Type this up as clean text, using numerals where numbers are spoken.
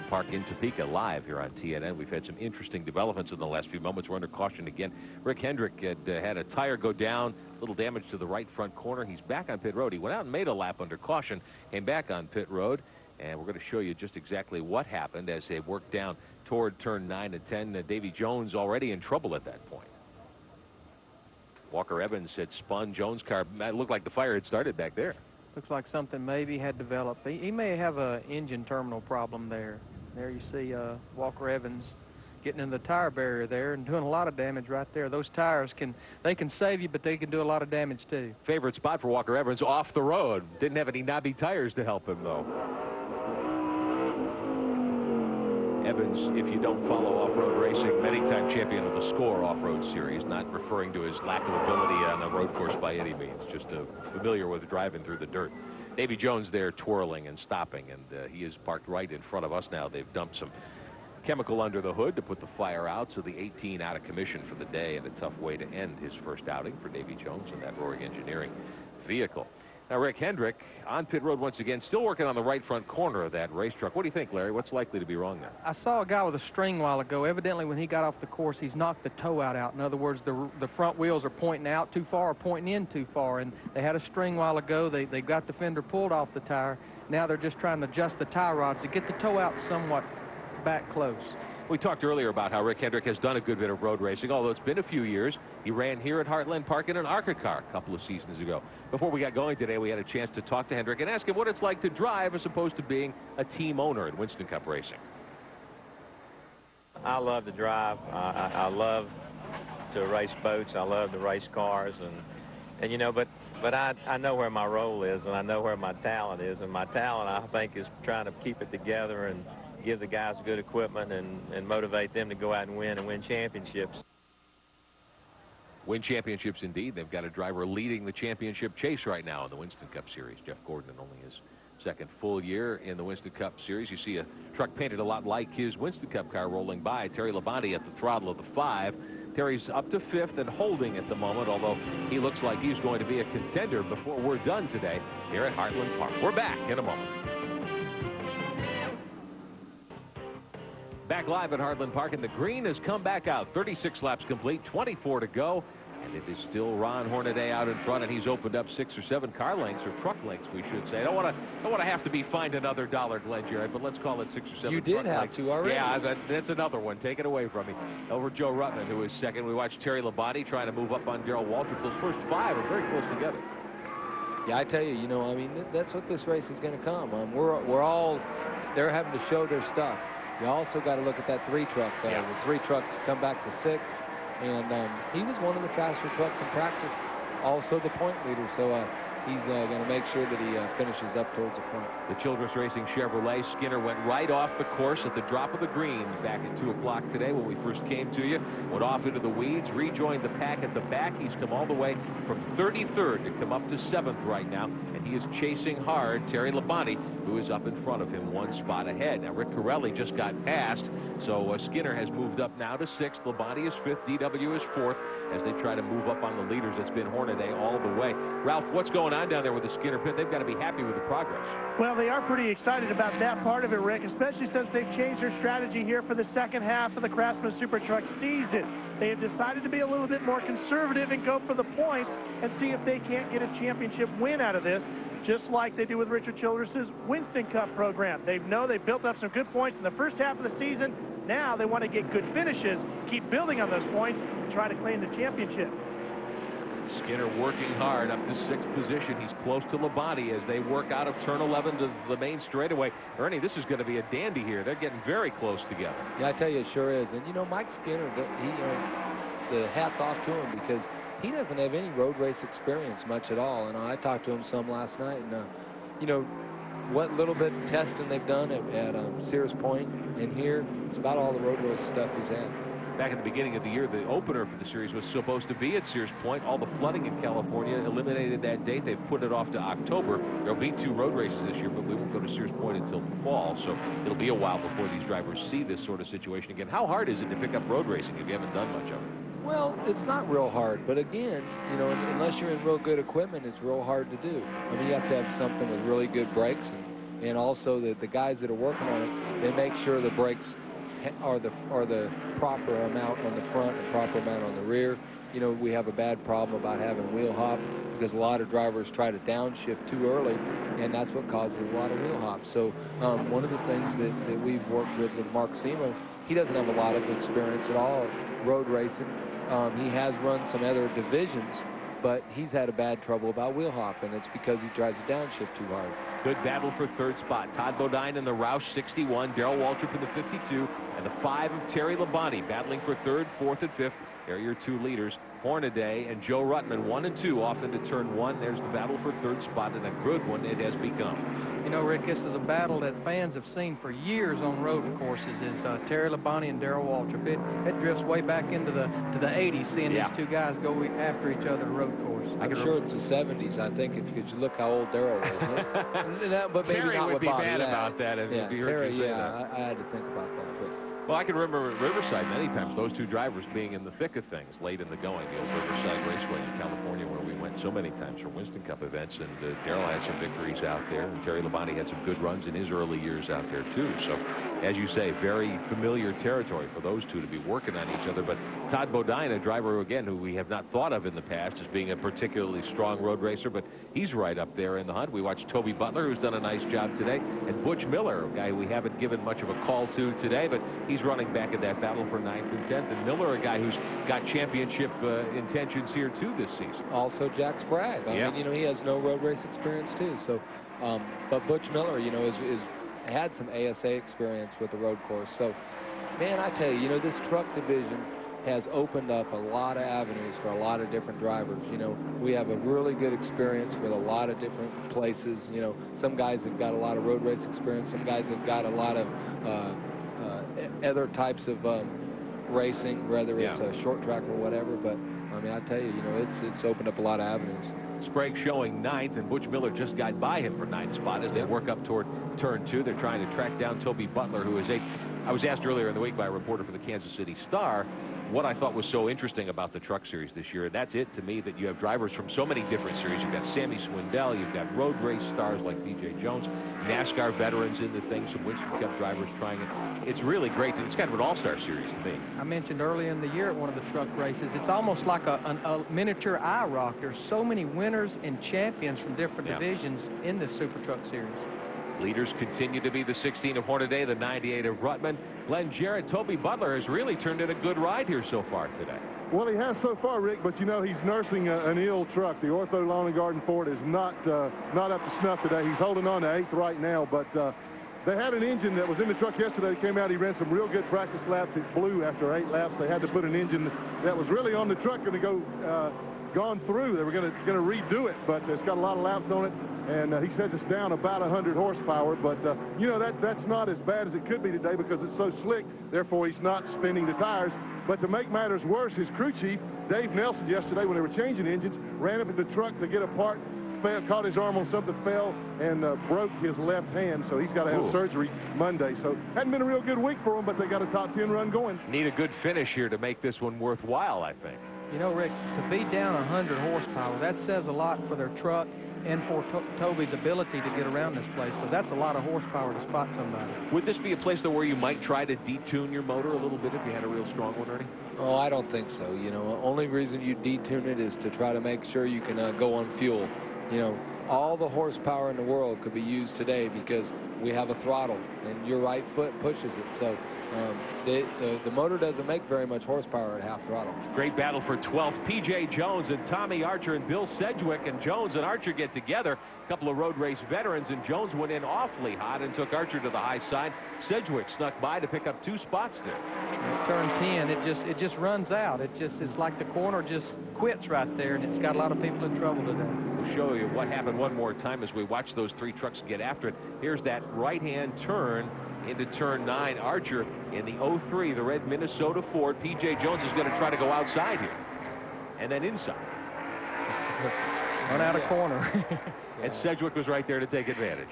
Park in Topeka live here on TNN. We've had some interesting developments in the last few moments. We're under caution again. Rick Hendrick had a tire go down, a little damage to the right front corner. He's back on pit road. He went out and made a lap under caution, came back on pit road, and we're going to show you just exactly what happened as they worked down toward turn 9 and 10. Davy Jones already in trouble at that point. Walker Evans had spun. Jones' car, it looked like the fire had started back there. Looks like something maybe had developed. He may have an engine terminal problem there. There you see Walker Evans getting in the tire barrier there and doing a lot of damage right there. Those tires can save you, but they can do a lot of damage too. Favorite spot for Walker Evans, off the road. Didn't have any knobby tires to help him though. Evans, if you don't follow off-road racing, many-time champion of the SCORE off-road series, not referring to his lack of ability on a road course by any means, just familiar with driving through the dirt. Davy Jones there twirling and stopping, and he is parked right in front of us now. They've dumped some chemical under the hood to put the fire out, so the 18 out of commission for the day, and a tough way to end his first outing for Davy Jones in that Roaring Engineering vehicle. Now, Rick Hendrick on pit road once again, still working on the right front corner of that race truck. What do you think, Larry? What's likely to be wrong there? I saw a guy with a string a while ago. Evidently, when he got off the course, he's knocked the toe out. In other words, the front wheels are pointing out too far or pointing in too far. And they had a string a while ago. They got the fender pulled off the tire. Now they're just trying to adjust the tie rods to get the toe out somewhat back close. We talked earlier about how Rick Hendrick has done a good bit of road racing, although it's been a few years. He ran here at Heartland Park in an ARCA car a couple of seasons ago. Before we got going today, we had a chance to talk to Hendrick and ask him what it's like to drive as opposed to being a team owner in Winston Cup racing. I love to drive. I love to race boats. I love to race cars, and you know, but I know where my role is, and I know where my talent is, and my talent, I think, is trying to keep it together and give the guys good equipment and motivate them to go out and win championships. Win championships indeed. They've got a driver leading the championship chase right now in the Winston Cup Series. Jeff Gordon, in only his second full year in the Winston Cup Series. You see a truck painted a lot like his Winston Cup car rolling by. Terry Labonte at the throttle of the 5. Terry's up to 5th and holding at the moment, although he looks like he's going to be a contender before we're done today here at Heartland Park. We're back in a moment. Back live at Heartland Park, and the green has come back out. 36 laps complete, 24 to go. And it is still Ron Hornaday out in front, and he's opened up 6 or 7 car lengths, or truck lengths, we should say. I don't want to have to be fined another dollar, Glenn Jarrett, but let's call it 6 or 7. You did have to already. Yeah, that's another one. Take it away from me. Over Joe Ruttman, who is second. We watched Terry Labonte trying to move up on Darrell Waltrip. Those first 5 are very close together. Yeah, I tell you, you know, I mean, that's what this race is going to come. We're all, they're having to show their stuff. You also got to look at that 3 truck. The 3 trucks come back to 6th. And he was one of the faster trucks in practice, also the point leader. So he's going to make sure that he finishes up towards the front. The Childress Racing Chevrolet. Skinner went right off the course at the drop of the green back at 2 o'clock today when we first came to you. Went off into the weeds, rejoined the pack at the back. He's come all the way from 33rd to come up to 7th right now. And he is chasing hard Terry Labonte, who is up in front of him 1 spot ahead. Now, Rick Corelli just got passed. So Skinner has moved up now to 6th. Labonte is 5th. DW is 4th as they try to move up on the leaders. It's been Hornaday all the way. Ralph, what's going on down there with the Skinner pit? They've got to be happy with the progress. Well, they are pretty excited about that part of it, Rick, especially since they've changed their strategy here for the second half of the Craftsman Supertruck season. They have decided to be a little bit more conservative and go for the points and see if they can't get a championship win out of this, just like they do with Richard Childress's Winston Cup program. They know they've built up some good points in the first half of the season. Now they want to get good finishes, keep building on those points, and try to claim the championship. Skinner working hard up to 6th position. He's close to Labonte as they work out of turn 11 to the main straightaway. Ernie, this is going to be a dandy here. They're getting very close together. Yeah, I tell you, it sure is. And, you know, Mike Skinner, the hat's off to him because he doesn't have any road race experience much at all. And I talked to him some last night, and, you know, what little bit of testing they've done at Sears Point and here, it's about all the road race stuff he's had. Back at the beginning of the year, the opener for the series was supposed to be at Sears Point. All the flooding in California eliminated that date. They've put it off to October. There'll be 2 road races this year, but we won't go to Sears Point until fall, so it'll be a while before these drivers see this sort of situation again. How hard is it to pick up road racing if you haven't done much of it? Well, it's not real hard, but again, you know, unless you're in real good equipment, it's real hard to do. I mean, you have to have something with really good brakes, and also the guys that are working on it, they make sure the brakes are the proper amount on the front, the proper amount on the rear. You know, we have a bad problem about having wheel hop because a lot of drivers try to downshift too early, and that's what causes a lot of wheel hop. So one of the things that we've worked with Mark Semo, he doesn't have a lot of experience at all road racing. He has run some other divisions, but he's had a bad trouble about wheel hop, and it's because he tries to downshift too hard. Good battle for third spot. Todd Bodine in the Roush 61, Darrell Waltrip in the 52, and the 5 of Terry Labonte battling for third, fourth, and fifth. They're your 2 leaders. Hornaday and Joe Ruttman 1 and 2 off into turn 1. There's the battle for third spot, and a good one it has become. You know, Rick, this is a battle that fans have seen for years on road courses. Is Terry Labonte and Darrell Waltrip. It drifts way back into the 80s, seeing these 2 guys go after each other road course. I'm sure it's the 70s. I think if you look how old Darrell was. But maybe Terry not would with be Bobby. mad about that if he heard Terry, you say that. I had to think about that. But. Well, I can remember at Riverside many times those 2 drivers being in the thick of things late in the going. The old Riverside Raceway in California, where we went so many times for Winston Cup events, and Darrell had some victories out there, and Terry Labonte had some good runs in his early years out there too. So, as you say, very familiar territory for those 2 to be working on each other. But Todd Bodine, a driver again who we have not thought of in the past as being a particularly strong road racer, but he's right up there in the hunt. We watched Toby Butler, who's done a nice job today, and Butch Miller, a guy we haven't given much of a call to today, but he's running back in that battle for 9th and 10th. And Miller, a guy who's got championship intentions here too this season. Also Jack Sprague. I mean, you know, he has no road race experience too. So, but Butch Miller, you know, is had some ASA experience with the road course. So, man, I tell you, you know, this truck division has opened up a lot of avenues for a lot of different drivers. You know, we have a really good experience with a lot of different places. You know, some guys have got a lot of road race experience. Some guys have got a lot of other types of racing, whether it's a short track or whatever. But I mean, I tell you, you know, it's opened up a lot of avenues. Sprague showing 9th, and Butch Miller just got by him for 9th spot as they work up toward turn 2. They're trying to track down Toby Butler, who is 8th. I was asked earlier in the week by a reporter for the Kansas City Star what I thought was so interesting about the truck series this year. That's it to me, that you have drivers from so many different series. You've got Sammy Swindell, you've got road race stars like P.J. Jones, NASCAR veterans in the thing, some Winston Cup drivers trying it. It's really great. It's kind of an all-star series to me. I mentioned earlier in the year at one of the truck races, it's almost like a miniature IROC. There's so many winners and champions from different divisions in this Super Truck series. Leaders continue to be the 16 of Hornaday, the 98 of Ruttman. Glenn Jarrett, Toby Butler has really turned in a good ride here so far today. Well, he has so far, Rick, but you know, he's nursing an ill truck. The Ortho Lawn and Garden Ford is not up to snuff today. He's holding on to 8th right now, but they had an engine that was in the truck yesterday that came out. He ran some real good practice laps. It blew after 8 laps. They had to put an engine that was really on the truck going to go gone through. They were going to redo it, but it's got a lot of laps on it. And he says it's down about 100 horsepower, but you know, that's not as bad as it could be today because it's so slick. Therefore, he's not spinning the tires. But to make matters worse, his crew chief, Dave Nelson, yesterday when they were changing engines, ran up in the truck to get a part, caught his arm on something, fell, and broke his left hand. So he's got to have surgery Monday. So hadn't been a real good week for him, but they got a top 10 run going. Need a good finish here to make this one worthwhile, I think. You know, Rick, to be down 100 horsepower, that says a lot for their truck and for Toby's ability to get around this place, because that's a lot of horsepower to spot somebody. Would this be a place though where you might try to detune your motor a little bit if you had a real strong one, Ernie? Oh, I don't think so. You know, only reason you detune it is to try to make sure you can go on fuel. You know, all the horsepower in the world could be used today because we have a throttle and your right foot pushes it. So the motor doesn't make very much horsepower at half throttle. Great battle for 12th. P.J. Jones and Tommy Archer and Bill Sedgwick, and Jones and Archer get together. A couple of road race veterans, and Jones went in awfully hot and took Archer to the high side. Sedgwick snuck by to pick up 2 spots there. Turn 10, it just runs out. It's like the corner just quits right there, and it's got a lot of people in trouble today. We'll show you what happened one more time as we watch those 3 trucks get after it. Here's that right-hand turn into turn 9. Archer in the 03, the red Minnesota Ford. P.J. Jones is going to try to go outside here and then inside. Run out of corner. And Sedgwick was right there to take advantage.